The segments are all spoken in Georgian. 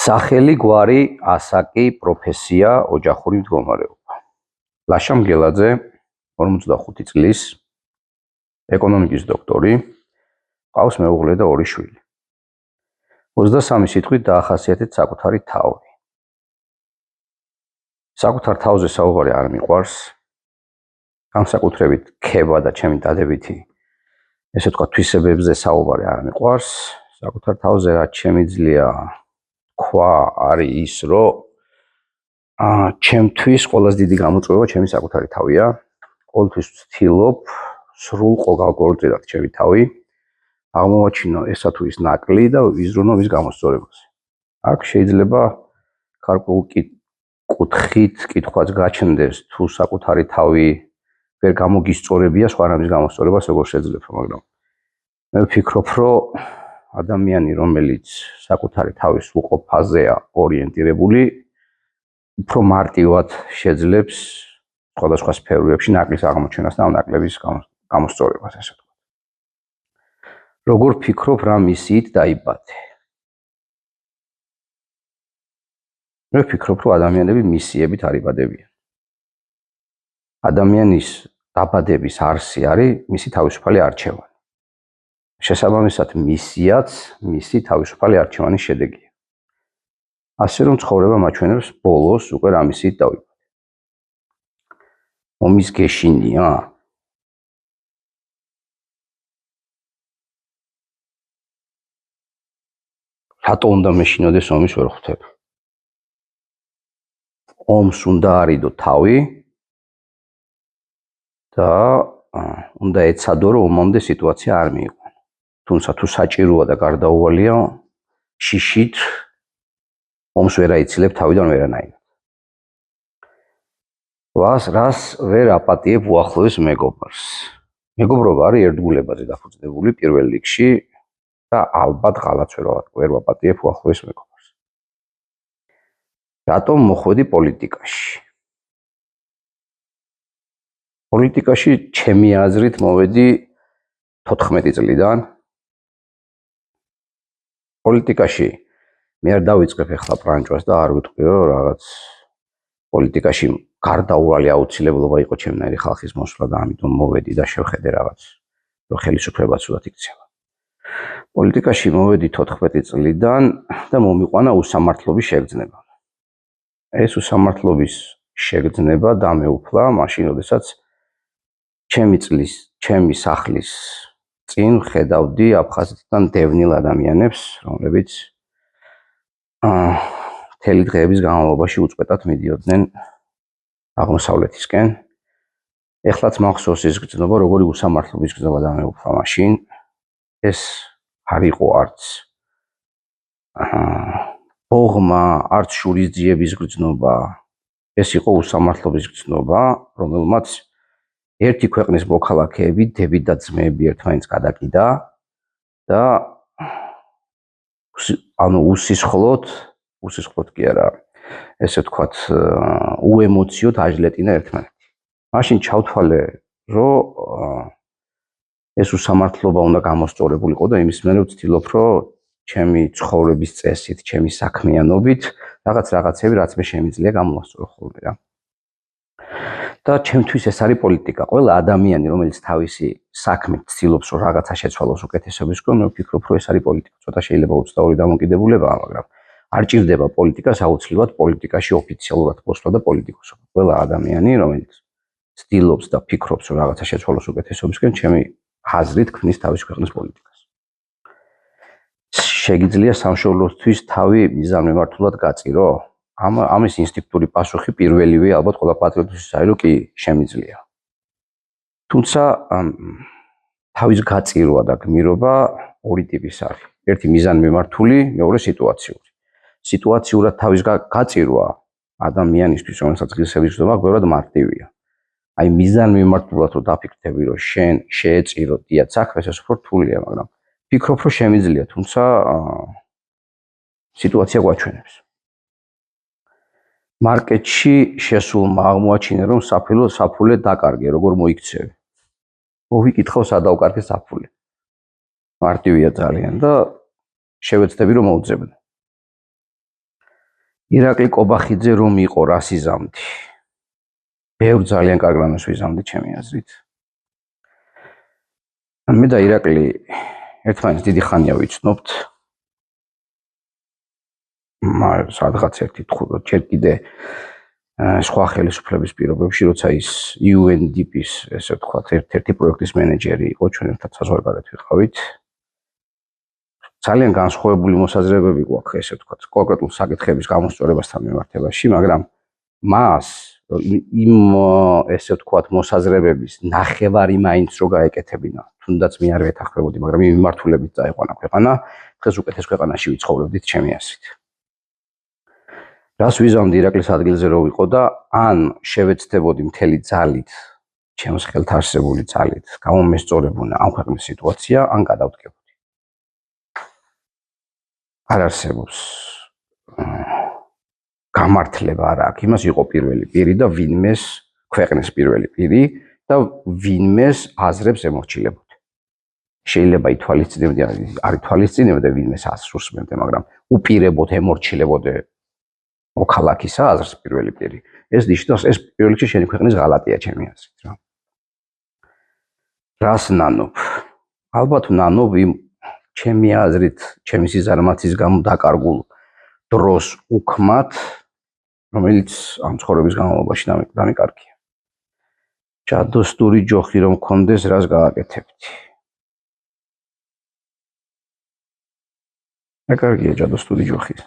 სახელი, გვარი, ასაკი, პროფესია, ოჯახური მდგომარეობა. ლაშა მგელაძე 45 წლის, ეკონომიკის დოქტორი, ყავს მეუღლე და 2 შვილი. 23 სიტყვით დაახასიათეთ საკუთარი თავი. საკუთარ თავზე საუბარი არ მიყვარს, განსაკუთრებით ქება და ჩემი დადებითი, ესე ვთქვათ, თვისებებზე საუბარი არ მიყვარს. საკუთარ თავზე რაც შემიძლია თქვა არის ის, რომ ჩემთვის ყველაზე დიდი გამოწვევა ჩემი საკუთარი თავია. ყოველთვის ვცდილობ სრულ ყოველგვარად ჩემი თავი აღმოვაჩინო ესა თუ ის ნაკლი და ვიზრუნო მის გამოსწორებაზე. აქ შეიძლება გარკვეული კუთხით კითხვაც გაჩნდეს, თუ საკუთარი თავი ვერ გამოგისწორებია სხვა რამის გამოსწორებას როგორ შეძლებ, მაგრამ მე ვფიქრობ, რომ ადამიანი, რომელიც საკუთარი თავის უყოფ ფაზეა ორიენტირებული, უფრო მარტივად შეძლებს სხვადასხვა სფეროებში ნაკლის აღმოჩენას და ამ ნაკლების გამოსწორებას, ასე ვთქვათ. როგორ ვფიქრობ, რა მისიით დაიბადე? მე ვფიქრობ, რომ ადამიანები მისიებით არ იბადებიან. ადამიანის დაბადების არსი არის მისი თავისუფალი არჩევანი. შესაბამისად, მისიაც მისი თავისუფალი არჩევანის შედეგია. ასე რომ ცხოვრება მაჩვენებს ბოლოს უკვე რა მისიით დავიბადე. ომის გეშინია? რატო უნდა მეშინოდეს ომის ვერ ხვდები? ომს უნდა არიდო თავი და უნდა ეცადო, რომ ომამდე სიტუაცია არ მიიღო. თუმცა თუ საჭიროა და გარდაუვალია, შიშით ომს ვერ აიცილებ თავიდან ვერანაირად. რას ვერ აპატიებ უახლოეს მეგობარს? მეგობრობა არის ერთგულებაზე დაფუძნებული პირველ რიგში და ალბათ ღალატს ვერ ვაპატიებ უახლოეს მეგობარს. რატომ მოხვედი პოლიტიკაში? პოლიტიკაში ჩემი აზრით მოვედი 14 წლიდან. პოლიტიკაში მე არ დავიწყებ ახლა პრანჭვას და არ ვიტყვი, რომ რაღაც პოლიტიკაში გარდაუვალი აუცილებლობა იყო ჩემნაირი ხალხის მოსვლა და ამიტომ მოვედი და შევხედე რაღაც, რომ ხელისუფლება ცუდად იქცევა. პოლიტიკაში მოვედი 14 წლიდან და მომიყვანა უსამართლობის შეგრძნება. ეს უსამართლობის შეგრძნება დამეუფლა მაშინ, როდესაც ჩემი სახლის წინ ხედავდი აფხაზეთიდან დევნილ ადამიანებს, რომლებიც მთელი დღეების განმავლობაში უწყვეტად მიდიოდნენ აღმოსავლეთისკენ. ეხლაც მახსოვს ის გრძნობა, როგორი უსამართლობის გრძნობა დამეუფლა მაშინ. ეს არ იყო არც ბოღმა, არც შურისძიების გრძნობა. ეს იყო უსამართლობის გრძნობა, რომელმაც ერთი ქვეყნის მოქალაქეები, დები და ძმები ერთმანეთს გადაკიდა და უსისხლოდ კი არა, ესე ვთქვათ, უემოციოდ აჟლეტინა ერთმანეთი. მაშინ ჩავთვალე, რომ ეს უსამართლობა უნდა გამოსწორებულიყო და იმის მერე ვცდილობ, რომ ჩემი ცხოვრების წესით, ჩემი საქმიანობით რაღაცები, რაც მე შემიძლია გამოვასწორო ხოლმე რა. და ჩემთვის ეს არის პოლიტიკა. ყველა ადამიანი, რომელიც თავისი საქმით ცდილობს, რომ რაღაცა შეცვალოს უკეთესობისკენ, მე ვფიქრობ, რომ ეს არის პოლიტიკა. ცოტა შეიძლება 22 დამოკიდებულებაა, მაგრამ არ ჭირდება პოლიტიკას აუცილებლად პოლიტიკაში ოფიციალურად მოსვლა და პოლიტიკოსობა. ყველა ადამიანი, რომელიც ცდილობს და ფიქრობს, რომ რაღაცა შეცვალოს უკეთესობისკენ, ჩემი აზრით ქმნის თავის ქვეყნის პოლიტიკას. შეგიძლია სამშობლოსთვის თავი მიზანმიმართულად გაწირო? ამის ინსტინქტური პასუხი პირველივე ალბათ ყველა პატრიოტისთვის არის, რომ კი შემიძლია. თუმცა თავის გაწირვა და გმირობა ორი ტიპის არის. ერთი მიზანმიმართული, მეორე სიტუაციური. სიტუაციურად თავის გაწირვა ადამიანისთვის, რომელსაც ღირსების გრძნობა გვერდად მარტივია. აი მიზანმიმართულად რომ დაფიქრდები, რომ შენ შეეწირო დიად საქმეს, ეს უფრო რთულია, მაგრამ ფიქრობ, რომ შემიძლია, თუმცა სიტუაცია გვაჩვენებს. მარკეტში შესულმა აღმოაჩინე, რომ საფულე დაკარგე, როგორ მოიქცევი. მოვიკითხავ, სად დავკარგე საფულე. მარტივია ძალიან და შევეცდები, რომ მოვძებნე. ირაკლი კობახიძე რომ იყო რას იზამდი? ბევრ ძალიან კარგ რამეს ვიზამდი ჩემი აზრით. მე და ირაკლი ერთმანეთს დიდი ხანია ვიცნობთ. სადღაც ერთი ჯერ კიდე სხვა ხელისუფლების პირობებში, როცა ის UNDP-ის, ესე ვთქვათ, ერთ-ერთი პროექტის მენეჯერი იყო, ჩვენ ერთად საზღვარგარეთ ვიყავით. ძალიან განსხვავებული მოსაზრებები გვაქვს, ესე ვთქვათ, კონკრეტულ საკითხების გამოსწორებასთან მიმართებაში, მაგრამ მას იმ ესე ვთქვათ მოსაზრებების ნახევარი მაინც რო გაეკეთებინა, თუნდაც მე არ ვეთანხმებოდი, მაგრამ იმ მიმართულებით წაიყვანა ქვეყანა, დღეს უკეთეს ქვეყანაში ვიცხოვრობდით ჩემი აზრით. რას ვიზამდი ირაკლის ადგილზე რო ვიყო და ან შევეცდებოდი მთელი ძალით, ჩემს ხელთ არსებული ძალით, გამომესწორებონა ამ ქვეყნის სიტუაცია, ან გადავდგებოდი. არ არსებობს გამართლება არ აქვს, იმას იყო პირველი პირი და ვინმეს ქვეყნის პირველი პირი და ვინმეს აზრებს ემორჩილებოდი. შეიძლება ითვალისწინებდე, არ ითვალისწინებდე ვინმეს აზრს უსმენდე, მაგრამ უპირებოდ ემორჩილებოდე მოქალაქის აზრს პირველი პირი. ეს ნიშნავს, ეს პირველ რიგში შენი ქვეყნის ღალატია ჩემი აზრით რა. რას ნანობ? ალბათ ნანობ იმ ჩემი აზრით, ჩემი სიზარმაცის გამო დაკარგულ დროს უქმად, რომელიც ამ ცხოვრების განმავლობაში დამიკარგია. ჯადოსტური ჯოხი რომ მქონდეს, რას გააკეთებდი? კარგია ჯადოსტური ჯოხი.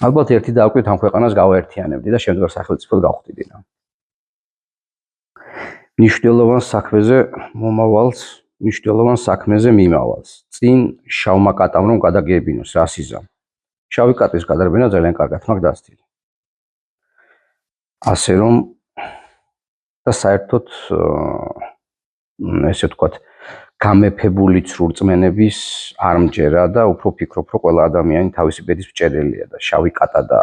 ალბათ ერთი დააკვირთ ამ ქვეყანას გავაერთიანებდი და შემდგარ სახელმწიფოდ გავხდიდი რა. მნიშვნელოვან საქმეზე მომავალს, მნიშვნელოვან საქმეზე მიმავალს. წინ შავმა კატამ რომ გადაგებინოს, რას იზამ? შავი კატის გადარბენა ძალიან კარგად მაქვს დასტილი. ასე რომ და საერთოდ ესე ვთქვათ, გამეფებული ცრურწმენების არ მჯერა და უფრო ფიქრობ, რომ ყველა ადამიანი თავისი ბედის მჭედელია და შავი კატა და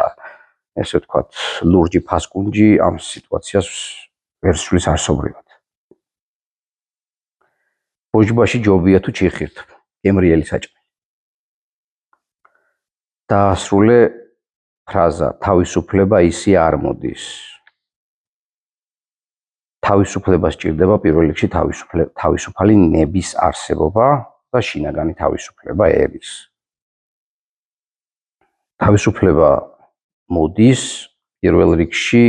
ესე ვთქვათ, ლურჯი ფასკუნჯი ამ სიტუაციას ვერ სვლის არსობრივად. ბოჯბაში ჯობია თუ ჩიხირთ, გემრიელი საჭმელი. დაასრულე ფრაზა, თავისუფლება ისე არ მოდის. თავისუფლება სჭირდება პირველ რიგში თავისუფალი ნების არსებობა და შინაგანი თავისუფლება ერის. თავისუფლება მოდის პირველ რიგში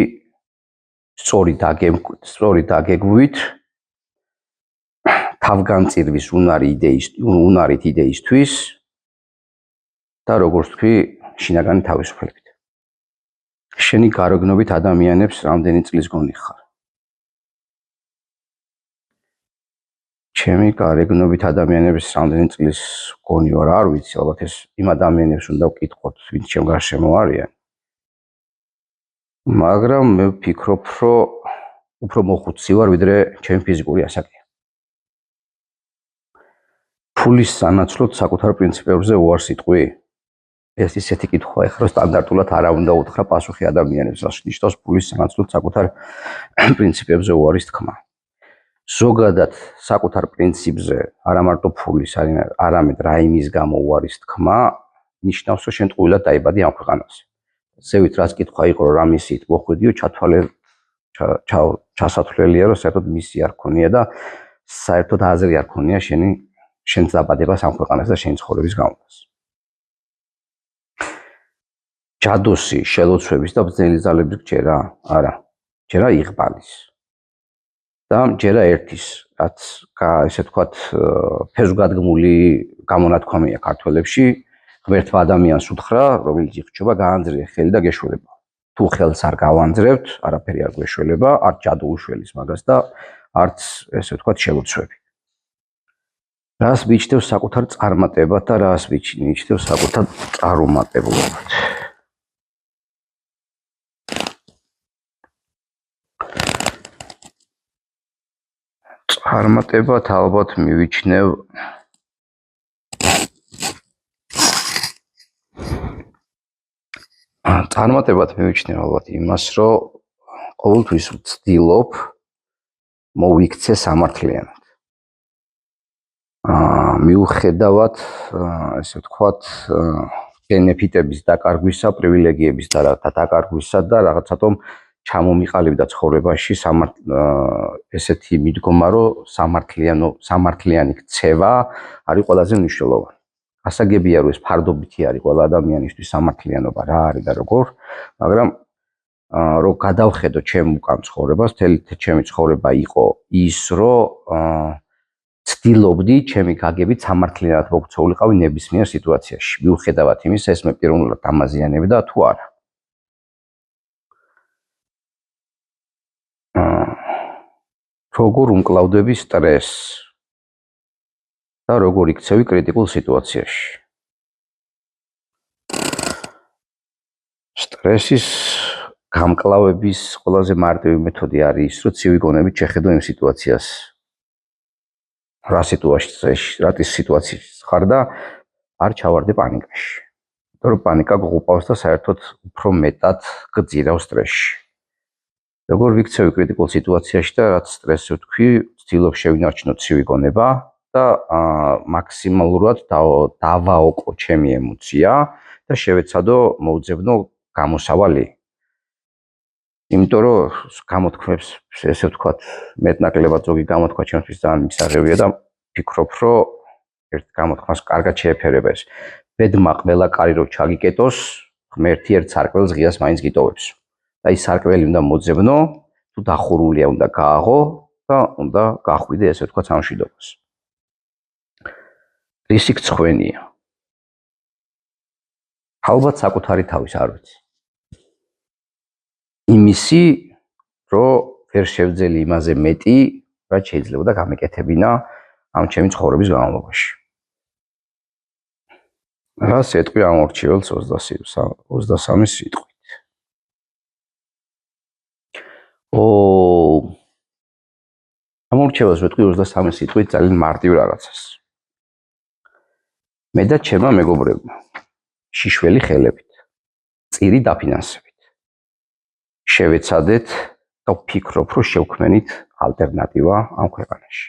სწორი დაგეგმვით, თავგანწირვის უნარით იდეისთვის და როგორც თქვი, შინაგანი თავისუფლებით. შენი გარეგნობით ადამიანებს რამდენი წლის გონი ხარ? ჩემი გარეგნობით ადამიანების რამდენი წლის გონი ვარ, არ ვიცი, ალბათ ეს იმ ადამიანებს უნდა ვკითხოთ, ვინც ჩემ გარშემო არიან. მაგრამ მე ვფიქრობ, რომ უფრო მოხუცი ვარ, ვიდრე ჩემი ფიზიკური ასაკია. ფულის სანაცვლოდ საკუთარ პრინციპებზე უარს იტყვი? ეს ისეთი კითხვაა, ეხლა სტანდარტულად არა უნდა უთხრა პასუხი ადამიანებს, რაც ნიშნავს ფულის სანაცვლოდ საკუთარ პრინციპებზე უარის თქმა. ზოგადად საკუთარ პრინციპზე არა მარტო ფულის, არამედ რაიმის გამო უარის თქმა ნიშნავს, რომ შენ ტყუილად დაიბადი ამ ქვეყანაზე. ზევით რაც კითხვა იყო, რომ რა მისიით მოხვიდიო, ჩასათვლელია, რომ საერთოდ მისია არ ქონია და საერთოდ აზრი არ ქონია შენ დაბადებას ამ ქვეყანაზე და შენი ცხოვრების გამოდას. ჯადოსი შელოცვების და ბრძენი ძალების ჯერა? არა. ჯერა იღბალის. და ჯერა ერთის, რაც ესე ვთქვათ, ფეზვგადგმული გამონათქვამია ქართველებში, ღმერთმა ადამიანს უთხრა, რომელიც იხჩება, გაანძრია ხელი და გეშველება. თუ ხელს არ გავანძრევთ, არაფერი არ გვეშველება, არც ჯადო უშველის მაგას და არც ესე ვთქვათ, შელოცვები. რას მიიჩნევს საკუთარ წარმატებად და რას მიიჩნევს საკუთარ წარუმატებლობად? წარმატებად ალბათ მივიჩნევ ალბათ იმას, რომ ყოველთვის ვცდილობ მოვიქცე სამართლიანად. მიუხედავად, ესე ვთქვათ, ბენეფიტების დაკარგვისა, პრივილეგიების დაკარგვისა და რაღაცათომ ჩამომიყალიბდა ცხოვრებაში ესეთი მიდგომა, რომ სამართლიანი ქცევა არის ყველაზე მნიშვნელოვანი. ასაგებია, რომ ეს ფარდობითი არის ყველა ადამიანისთვის სამართლიანობა რა არის და როგორ, მაგრამ რომ გადავხედო ჩემ უკან ცხოვრებას, მთელი ჩემი ცხოვრება იყო ის, რომ ცდილობდი ჩემი გაგებით სამართლიანად მოქცეულიყავი ნებისმიერ სიტუაციაში. მიუხედავად იმისა, ეს მე პიროვნულად დამაზიანებდა თუ არა. როგორ უმკლავდები სტრესს და როგორ იქცევი კრიტიკულ სიტუაციაში. სტრესის გამკლავების ყველაზე მარტივი მეთოდი არის ის, რომ ცივი გონებით შეხედო იმ სიტუაციას. რა სიტუაციაში ხარ და არ ჩავარდე პანიკაში. იმიტომ რომ პანიკა გღუპავს და საერთოდ უფრო მეტად გძირავს სტრესში. როგორ ვიქცევი კრიტიკულ სიტუაციაში და რაც სტრესს ვთქვი, ვცდილობ შევინარჩუნო ცივი გონება და მაქსიმალურად დავაოკო ჩემი ემოცია და შევეცადო მოვძებნო გამოსავალი. იმიტომ რომ გამოთქმებს, ესე ვთქვათ, მეტნაკლებად ზოგი გამოთქვა ჩემთვის ძალიან მისაღებია და ვფიქრობ, რომ ერთ გამოთქმას კარგად შეეფერება ეს. ბედმა ყველა კარი რო ჩაგიკეტოს, ღმერთი ერთ სარკველს ღიას მაინც გიტოვებს. და ის სარკველი უნდა მოძებნო, თუ დახურულია უნდა გააღო და უნდა გახვიდე, ესე ვთქვათ, სამშვიდობას. რისი გცხვენია? ალბათ საკუთარი თავის არ ვიცი. იმისი, რომ ვერ შევძელი იმაზე მეტი, რაც შეიძლება გამეკეთებინა ამ ჩემი ცხოვრების განმავლობაში. რას ეტყვი ამორჩეველს 23 სიტყვით? ამორჩეველს ვეტყვი 23 სიტყვით ძალიან მარტივ რაღაცას. მე და ჩემმა მეგობრებმა შიშველი ხელებით, წირი დაფინანსებით. შევეცადეთ და ვფიქრობ, რომ შევქმნით ალტერნატივა ამ ქვეყანაში.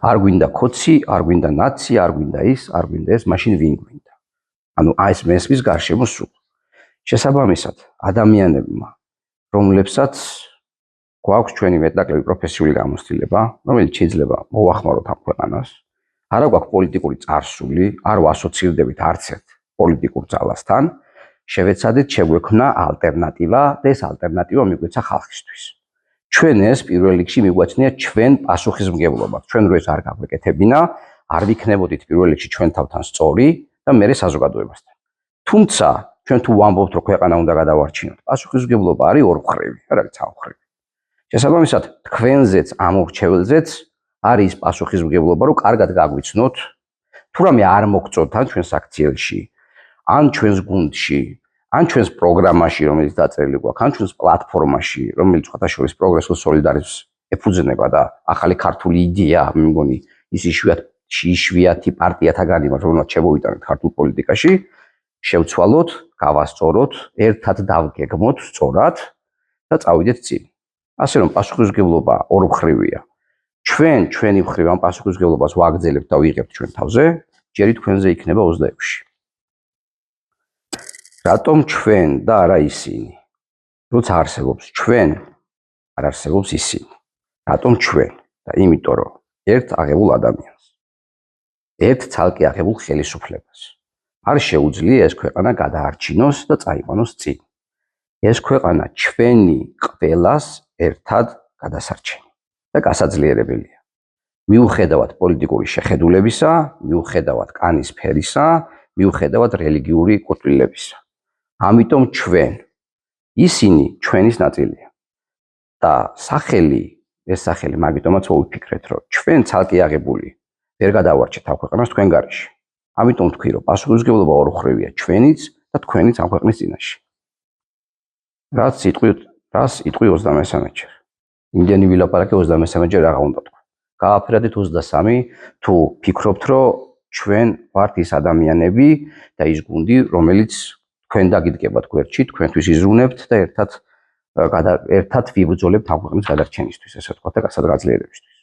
არ გვინდა ქოცი, არ გვინდა ნაცი, არ გვინდა ის, არ გვინდა ეს, მაშინ ვინ გვინდა? ანუ ეს მესმის გარშემო სულ. შესაბამისად, ადამიანებმა, რომლებსაც გვაქვს ჩვენი მეტნაკლები პროფესიული გამოცდილება, რომელიც შეიძლება მოვახმაროთ ამ ქვეყანას, არა გვაქვს პოლიტიკური წარსული, არ ვასოცირდებით არც ერთ პოლიტიკურ ძალასთან, შევეცადეთ შეგვექმნა ალტერნატივა და ეს ალტერნატივა მიგვეცა ხალხისთვის. ჩვენ ეს პირველ რიგში მიგვაჩნია ჩვენ პასუხისმგებლობას. ჩვენ რო ეს არ გაგვეკეთებინა, არ ვიქნებოდით პირველ რიგში ჩვენ თავთან სწორი და მერე საზოგადოებასთან. თუმცა ჩვენ თუ ვამბობთ, რომ ქვეყანა უნდა გადავარჩინოთ, პასუხისმგებლობა არის ორმხრივი, არ არის სამხრივი. შესაბამისად, თქვენზეც ამორჩეველზეც არის პასუხისმგებლობა, რომ კარგად გაგვიცნოთ, თუ რამე არ მოგწონთ ან ჩვენს აქციელში, ან ჩვენს გუნდში, ან ჩვენს პროგრამაში, რომელიც დაწერილი გვაქვს, ან ჩვენს პლატფორმაში, რომელიც სხვათაშორის პროგრესულ სოლიდარიზმს ეფუძნება და ახალი ქართული იდეა, მე მგონი, ის იშვიათი პარტიათაგანი ვართ, რომელსაც შემოვიტანეთ ქართულ პოლიტიკაში, შევცვალოთ, გავასწოროთ, ერთად დავგეგმოთ სწორად და წავიდეთ წინ. ასე რომ პასუხისმგებლობა ორმხრივია. ჩვენი მხრივ ამ პასუხისმგებლობას ვაგრძელებთ და ვიღებთ ჩვენ თავზე, ჯერი თქვენზე იქნება 26. რატომ ჩვენ და არა ისინი? როცა არსებობს ჩვენ, არ არსებობს ისინი. რატომ ჩვენ? და იმიტომ რომ ერთ აღებულ ადამიანს, ერთ ცალკე აღებულ ხელისუფლებას არ შეუძლია ეს ქვეყანა გადაარჩინოს და წაიყვანოს წინ. ეს ქვეყანა ჩვენი ყველას ერთად გადასარჩენი და გასაძლიერებელია. მიუხედავად პოლიტიკური შეხედულებისა, მიუხედავად კანის ფერისა, მიუხედავად რელიგიური კუთვნილებისა. ამიტომ ჩვენ, ისინი ჩვენის ნაწილია. და ეს სახელი მაგიტომაც ვიფიქრეთ, რომ ჩვენ ცალკე აღებული ვერ გადავარჩეთ ამ ქვეყანას თქვენ გარეშე. ამიტომ ვთქვი, რომ პასუხისმგებლობა ორმხრივია ჩვენიც და თქვენიც ამ ქვეყნის წინაშე. რაც იტყვი 23-ჯერ. იმდენი ვილაპარაკე 23-ჯერ აღარ უნდა თქვა. გააფერადეთ 23, თუ ფიქრობთ, რომ ჩვენ ვართ ის ადამიანები და ის გუნდი, რომელიც თქვენ დაგიდგებათ გვერდში, თქვენთვის იზრუნებთ და ერთად ვიბრძოლებთ ამ ქვეყნის გადარჩენისთვის, ესე ვთქვათ და გასაძლიერებისთვის.